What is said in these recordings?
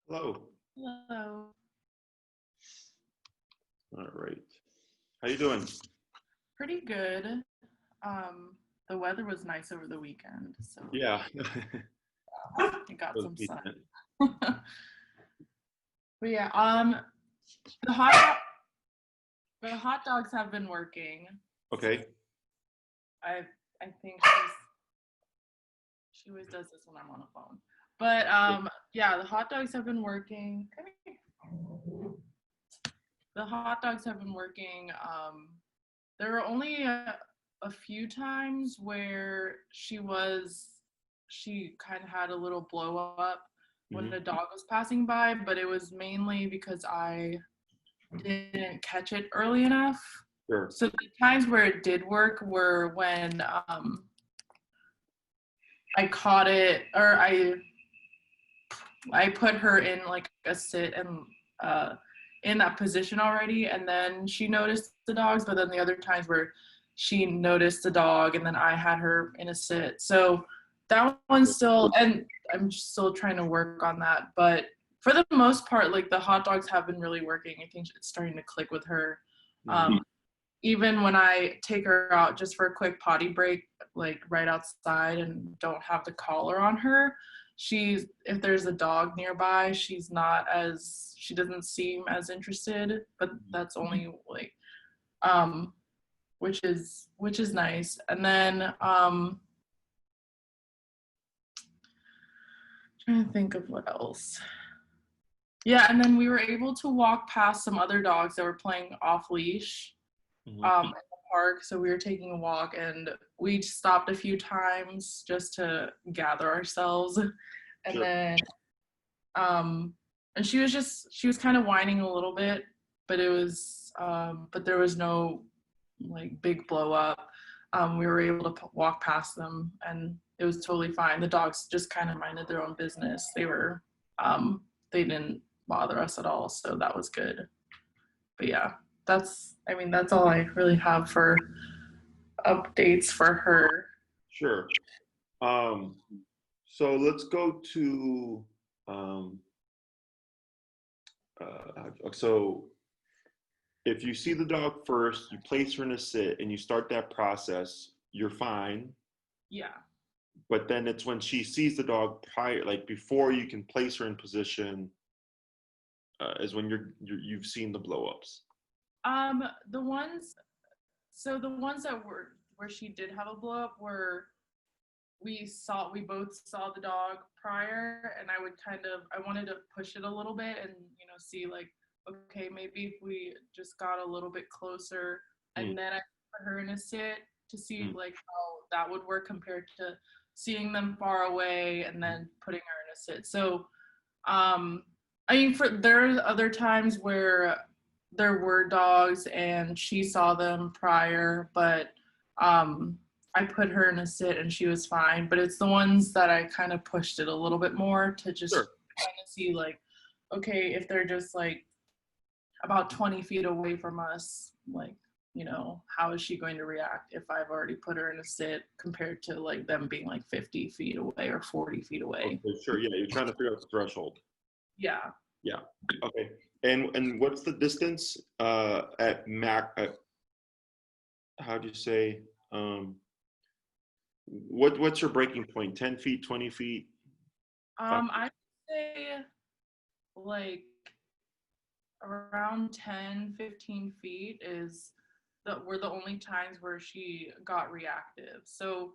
Hello. Hello. All right. How you doing? Pretty good. The weather was nice over the weekend, so Yeah. I got Was some sun. decent. But yeah, the hot the hot dogs have been working. Okay. I think she always does this when I'm on the phone. But yeah, the hot dogs have been working. Come here. The hot dogs have been working. There were only a few times where she kind of had a little blow up when the dog was passing by, but it was mainly because I didn't catch it early enough. Sure. So the times where it did work were when I caught it, or I put her in like a sit and in that position already, and then she noticed the dogs. But then the other times where she noticed the dog and then I had her in a sit. So that one's still, and I'm still trying to work on that. But for the most part, like the hot dogs have been really working. I think it's starting to click with her. Even when I take her out just for a quick potty break, like right outside and don't have the collar on her, if there's a dog nearby, she doesn't seem as interested, but that's only like, which is nice. And then trying to think of what else. Yeah, and then we were able to walk past some other dogs that were playing off leash in the park. So we were taking a walk and we stopped a few times just to gather ourselves. And then and she was kind of whining a little bit, but but there was no like big blow up. We were able to walk past them and it was totally fine. The dogs just kind of minded their own business. They didn't bother us at all, so that was good. But yeah, that's all I really have for updates for her. Sure. So let's go to so if you see the dog first, you place her in a sit and you start that process, you're fine. Yeah. But then it's when she sees the dog like before you can place her in position, is when you've seen the blow-ups. The ones that were where she did have a blow up were we both saw the dog prior, and I wanted to push it a little bit and see like, okay, maybe if we just got a little bit closer and then I put her in a sit to see like how that would work compared to seeing them far away and then putting her in a sit. So I mean, there are other times where there were dogs and she saw them prior, but I put her in a sit and she was fine. But it's the ones that I kind of pushed it a little bit more to just kind of see like, okay, if they're just like about 20 feet away from us, like, how is she going to react if I've already put her in a sit compared to like them being like 50 feet away or 40 feet away. Okay, sure. Yeah, you're trying to figure out the threshold. Yeah. Yeah. Okay. And what's the distance at Mac? How do you say? What's your breaking point? 10 feet, 20 feet? I'd say like around 10, 15 feet were the only times where she got reactive. So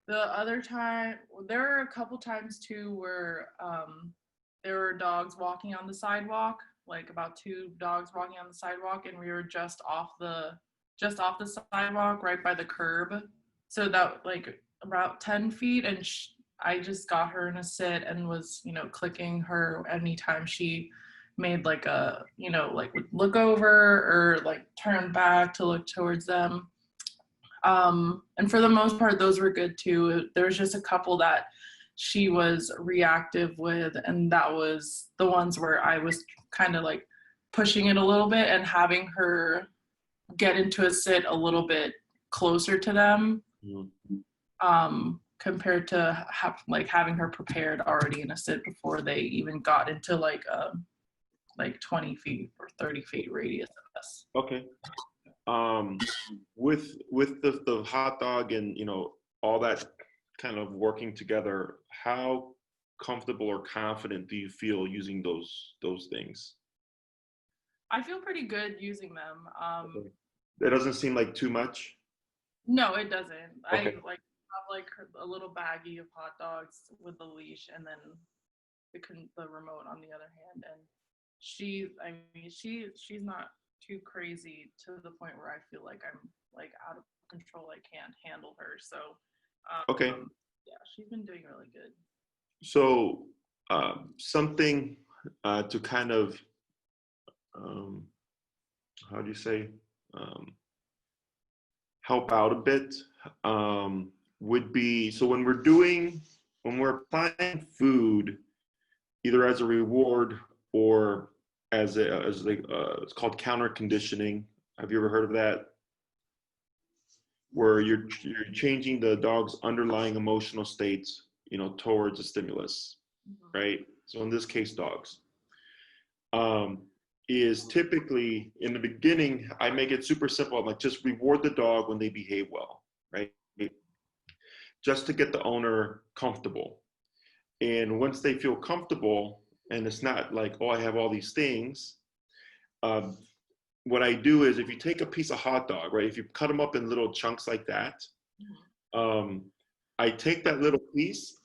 the other time, there were a couple times too where there were dogs walking on the sidewalk, like about 2 dogs walking on the sidewalk, and we were just off the sidewalk right by the curb. So that like about 10 feet, and I just got her in a sit and was, clicking her anytime she made like a, like would look over or like turn back to look towards them. And for the most part, those were good too. There was just a couple that she was reactive with, and that was the ones where I was kind of like pushing it a little bit and having her get into a sit a little bit closer to them. compared to having her prepared already in a sit before they even got into like 20 feet or 30 feet radius of us. Okay. With the hot dog and all that kind of working together, how comfortable or confident do you feel using those things? I feel pretty good using them. Okay. It doesn't seem like too much. No, it doesn't. Okay. I like have like a little baggie of hot dogs with the leash, and then the remote on the other hand. And she's not too crazy to the point where I feel like I'm like out of control. I can't handle her. So Okay. yeah, she's been doing really good. So something to kind of how do you say help out a bit would be, so when we're applying food either as a reward or as it's called counter conditioning. Have you ever heard of that? Where you're changing the dog's underlying emotional states, towards a stimulus, right? So in this case, dogs. Is typically in the beginning, I make it super simple. I'm like, just reward the dog when they behave well, right? Just to get the owner comfortable. And once they feel comfortable, and it's not like, oh, I have all these things. What I do is, if you take a piece of hot dog, right? If you cut them up in little chunks like that, I take that little piece,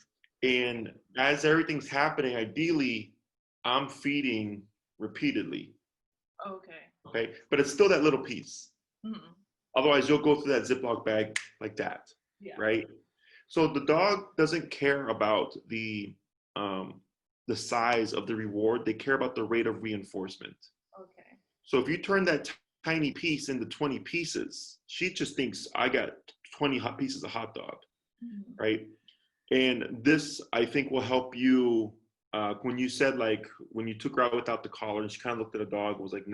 and as everything's happening, ideally, I'm feeding repeatedly. Okay. But it's still that little piece. Mm-hmm. Otherwise, you'll go through that Ziploc bag like that. Yeah. Right. So the dog doesn't care about the size of the reward. They care about the rate of reinforcement. Okay. So if you turn that tiny piece into 20 pieces, she just thinks I got 20 pieces of hot dog. Mm-hmm. Right. And this, I think, will help you. When you said, like, when you took her out without the collar and she kind of looked at a dog, was like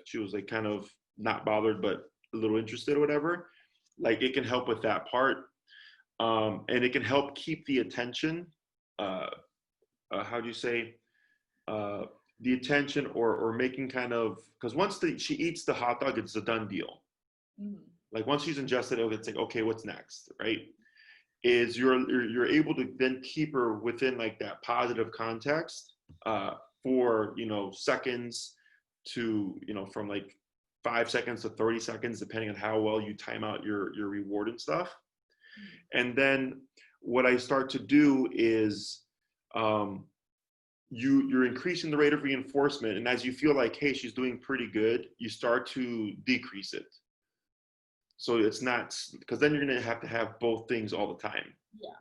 she was like kind of not bothered, but a little interested or whatever. Like, it can help with that part. And it can help keep the attention. How do you say? The attention or making kind of, because once she eats the hot dog, it's a done deal. Mm-hmm. Like, once she's ingested it, it's like, okay, what's next, right? Is you're able to then keep her within like that positive context for seconds to from like 5 seconds to 30 seconds, depending on how well you time out your reward and stuff. Mm-hmm. And then what I start to do is you're increasing the rate of reinforcement, and as you feel like, hey, she's doing pretty good, you start to decrease it. So it's not, because then you're going to have both things all the time. Yeah.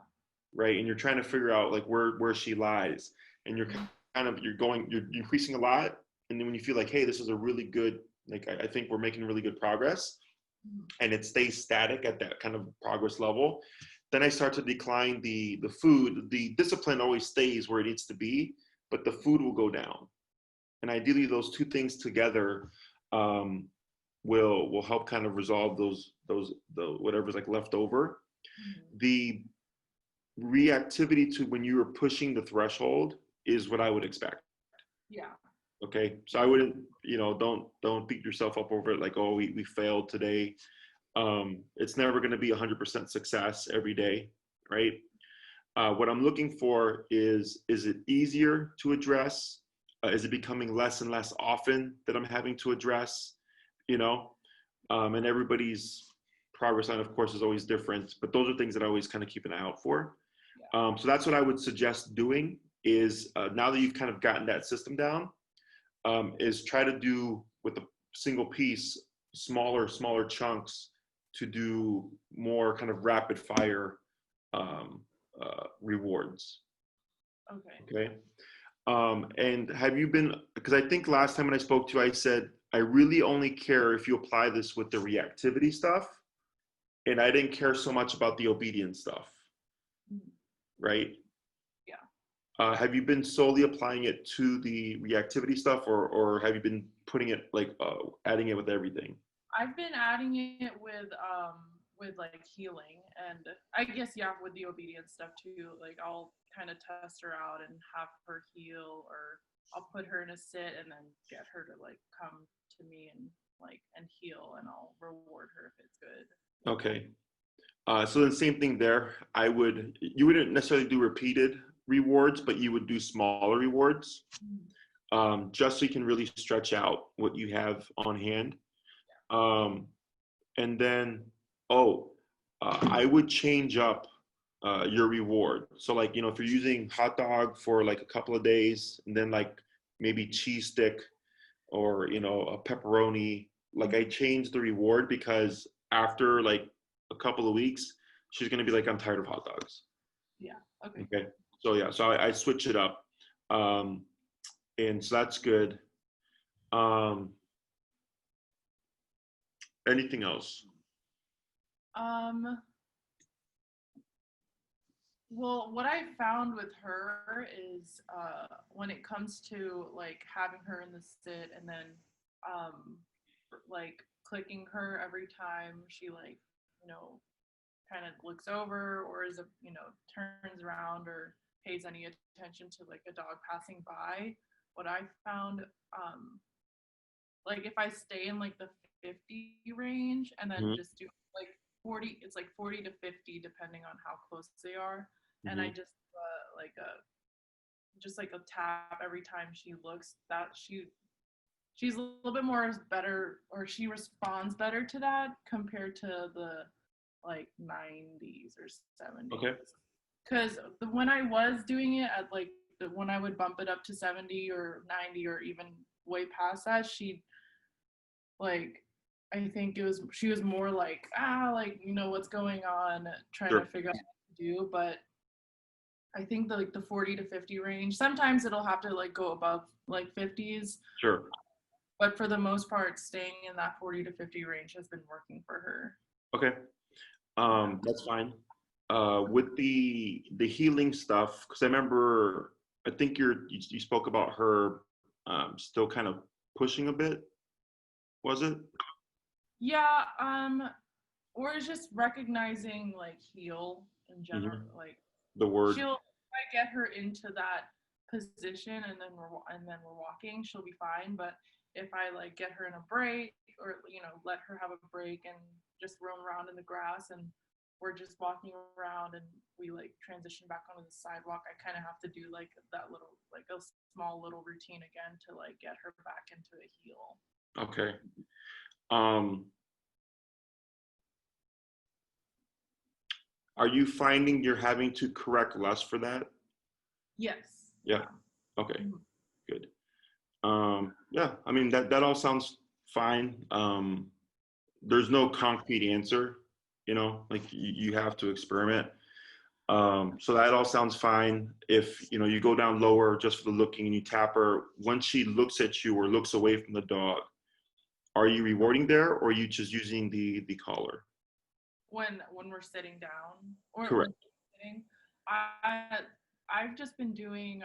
Right. And you're trying to figure out like where she lies, and you're you're increasing a lot. And then when you feel like, hey, this is a really good, like, I think we're making really good progress, and it stays static at that kind of progress level, then I start to decline the food. The discipline always stays where it needs to be, but the food will go down. And ideally those two things together, will help kind of resolve the whatever's like left over. Mm-hmm. The reactivity to when you are pushing the threshold is what I would expect. Yeah. Okay. So I wouldn't, don't beat yourself up over it like, oh, we failed today. It's never going to be 100% success every day, right? What I'm looking for is it easier to address? Is it becoming less and less often that I'm having to address? And everybody's progress line, of course, is always different, but those are things that I always kind of keep an eye out for. Yeah. So that's what I would suggest doing is, now that you've kind of gotten that system down, is try to do with a single piece, smaller chunks to do more kind of rapid fire rewards. Okay. And have you been, because I think last time when I spoke to you, I said, I really only care if you apply this with the reactivity stuff, and I didn't care so much about the obedience stuff, right? Yeah. Have you been solely applying it to the reactivity stuff, or have you been putting it like adding it with everything? I've been adding it with with like healing, and I guess yeah, with the obedience stuff too, like I'll kind of test her out and have her heel, or I'll put her in a sit and then get her to like come to me and like and heal, and I'll reward her if it's good. Okay. So the same thing there. You wouldn't necessarily do repeated rewards, but you would do smaller rewards, just so you can really stretch out what you have on hand. And then, I would change up your reward. So like, if you're using hot dog for like a couple of days, and then like maybe cheese stick, or, a pepperoni, like I changed the reward, because after like a couple of weeks, she's going to be like, I'm tired of hot dogs. Yeah. Okay. Okay. So yeah, so I switch it up. And so that's good. Anything else? Well, what I found with her is when it comes to like having her in the sit, and then like clicking her every time she like, kind of looks over, or turns around, or pays any attention to like a dog passing by. What I found, like if I stay in like the 50 range, and then just do like 40, it's like 40 to 50 depending on how close they are, and I just like a tap every time she looks, that she's a little bit more better, or she responds better to that compared to the like 90s or 70s. Okay. Because when I was doing it at like when I would bump it up to 70 or 90 or even way past that, she like, I think she was more like, like, what's going on, trying to figure out what to do. But I think the 40 to 50 range, sometimes it'll have to like go above like 50s. Sure. But for the most part, staying in that 40 to 50 range has been working for her. Okay. That's fine. With the healing stuff, because I remember, I think you spoke about her still kind of pushing a bit. Was it? Yeah. Or it's just recognizing like heel in general. Like the word. If I get her into that position, and then we're walking, she'll be fine. But if I like get her in a break, or let her have a break and just roam around in the grass, and we're just walking around, and we like transition back onto the sidewalk, I kind of have to do like that little, like a small little routine again to like get her back into a heel. Okay. Are you finding you're having to correct less for that? Yes. Yeah. Okay. Good. Yeah, I mean, that all sounds fine. There's no concrete answer, like you have to experiment. So that all sounds fine. If you go down lower just for the looking, and you tap her, once she looks at you or looks away from the dog, are you rewarding there, or are you just using the collar? When we're sitting down, or Correct. Sitting, I've just been doing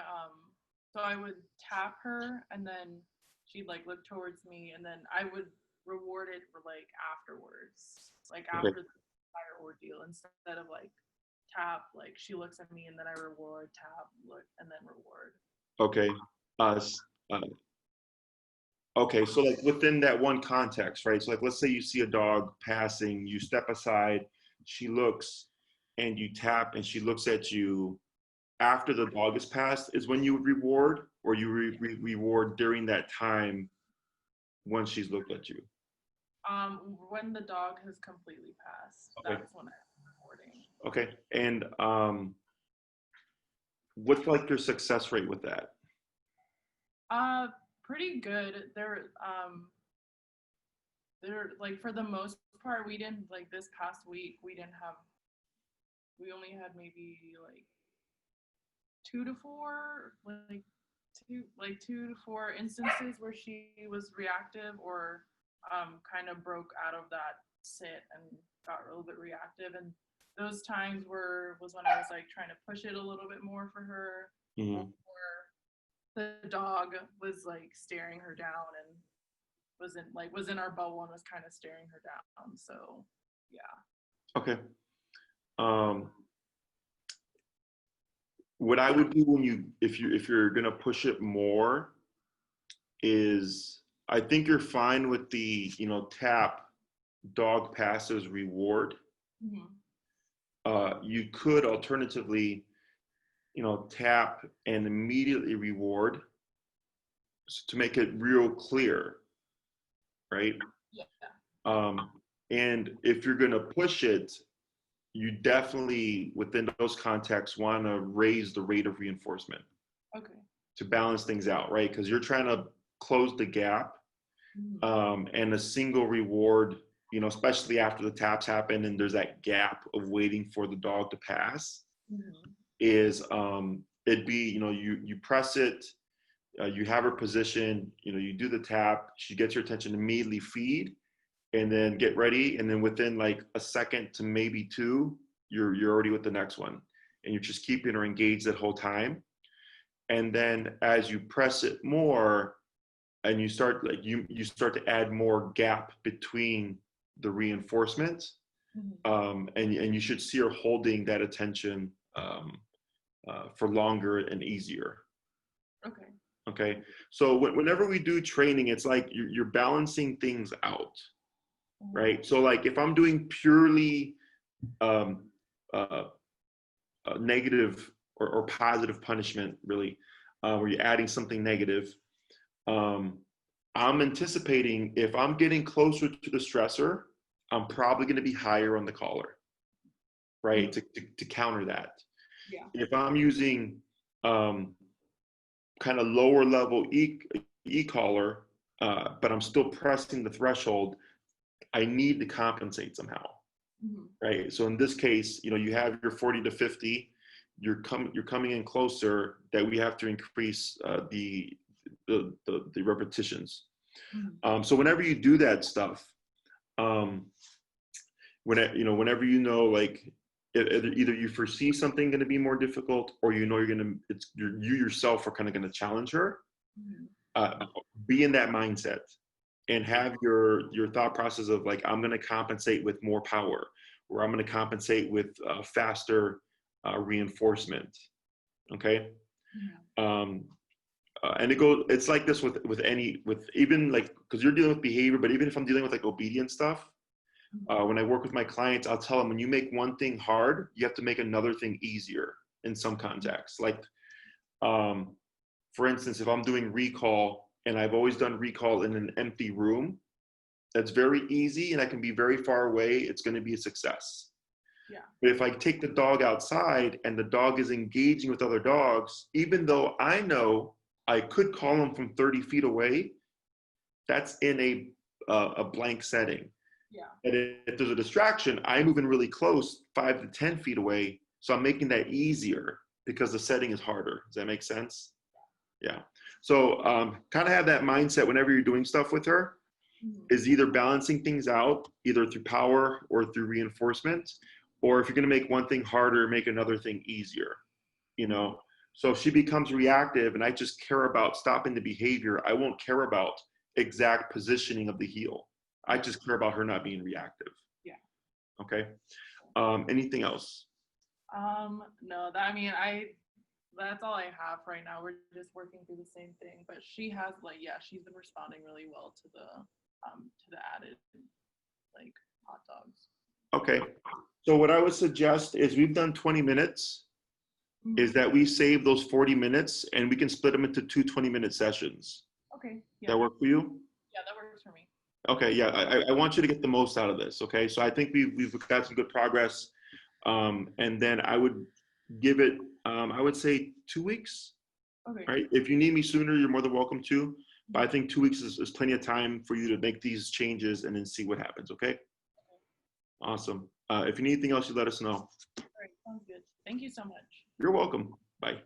so I would tap her, and then she'd like look towards me, and then I would reward it for like afterwards, like after the entire ordeal, instead of like tap, like she looks at me and then I reward, tap, look, and then reward. Okay. Okay, so like within that one context, right? So like, let's say you see a dog passing, you step aside, she looks, and you tap, and she looks at you. After the dog is passed is when you would reward, or you reward during that time when she's looked at you? When the dog has completely passed, Okay. that's when I'm rewarding. Okay, and what's like your success rate with that? Pretty good. They're like, for the most part, we didn't, like this past week, we only had maybe like 2 to 4, like 2 to 4 instances where she was reactive, or kind of broke out of that sit and got a little bit reactive. And those times was when I was like trying to push it a little bit more for her, or the dog was like staring her down, and was in our bubble and was kind of staring her down. So yeah. Okay. What I would do when if you're gonna push it more is, I think you're fine with the, tap dog passes reward. You could alternatively, tap and immediately reward to make it real clear, right? Yeah. And if you're gonna push it, you definitely, within those contexts, want to raise the rate of reinforcement. Okay. To balance things out, right? Because you're trying to close the gap, and a single reward, especially after the taps happen and there's that gap of waiting for the dog to pass, is it'd be, you press it, you have her position, you do the tap, she gets your attention, immediately feed, and then get ready, and then within like a second to maybe two, you're already with the next one, and you're just keeping her engaged that whole time. And then as you press it more, and you start you start to add more gap between the reinforcement, and you should see her holding that attention for longer and easier. Okay. So whenever we do training, it's like you're balancing things out, right? So like if I'm doing purely negative or positive punishment, really, where you're adding something negative, I'm anticipating if I'm getting closer to the stressor, I'm probably going to be higher on the collar, right? To counter that. Yeah. If I'm using kind of lower level e-collar, but I'm still pressing the threshold, I need to compensate somehow, right? So in this case, you have your 40 to 50, you're coming in closer, that we have to increase the repetitions. So whenever you do that stuff, whenever like either you foresee something going to be more difficult, or you yourself are kind of going to challenge her, be in that mindset and have your thought process of like, I'm going to compensate with more power, or I'm going to compensate with faster reinforcement. Okay. And it's like this with even like, because you're dealing with behavior, but even if I'm dealing with like obedience stuff, when I work with my clients, I'll tell them, when you make one thing hard, you have to make another thing easier in some contexts. Like, for instance, if I'm doing recall, and I've always done recall in an empty room, that's very easy and I can be very far away, it's going to be a success. Yeah. But if I take the dog outside and the dog is engaging with other dogs, even though I know I could call them from 30 feet away, that's in a blank setting. Yeah. And if there's a distraction, I'm moving really close, 5 to 10 feet away. So I'm making that easier because the setting is harder. Does that make sense? Yeah. So kind of have that mindset whenever you're doing stuff with her, is either balancing things out, either through power or through reinforcement, or if you're going to make one thing harder, make another thing easier, So if she becomes reactive and I just care about stopping the behavior, I won't care about exact positioning of the heel. I just care about her not being reactive. Yeah. Okay. Anything else? No, that's all I have right now. We're just working through the same thing, but she has she's been responding really well to the added like hot dogs. Okay. So what I would suggest is, we've done 20 minutes, is that we save those 40 minutes and we can split them into 2 20-minute sessions. Okay. Yeah. That work for you? Yeah, that works for me. Okay. Yeah. I want you to get the most out of this. Okay. So I think we've got some good progress. And then I would give it, I would say 2 weeks. Okay. Right. If you need me sooner, you're more than welcome to. But I think 2 weeks is plenty of time for you to make these changes and then see what happens. Okay. Awesome. If you need anything else, you let us know. All right. Sounds good. Thank you so much. You're welcome. Bye.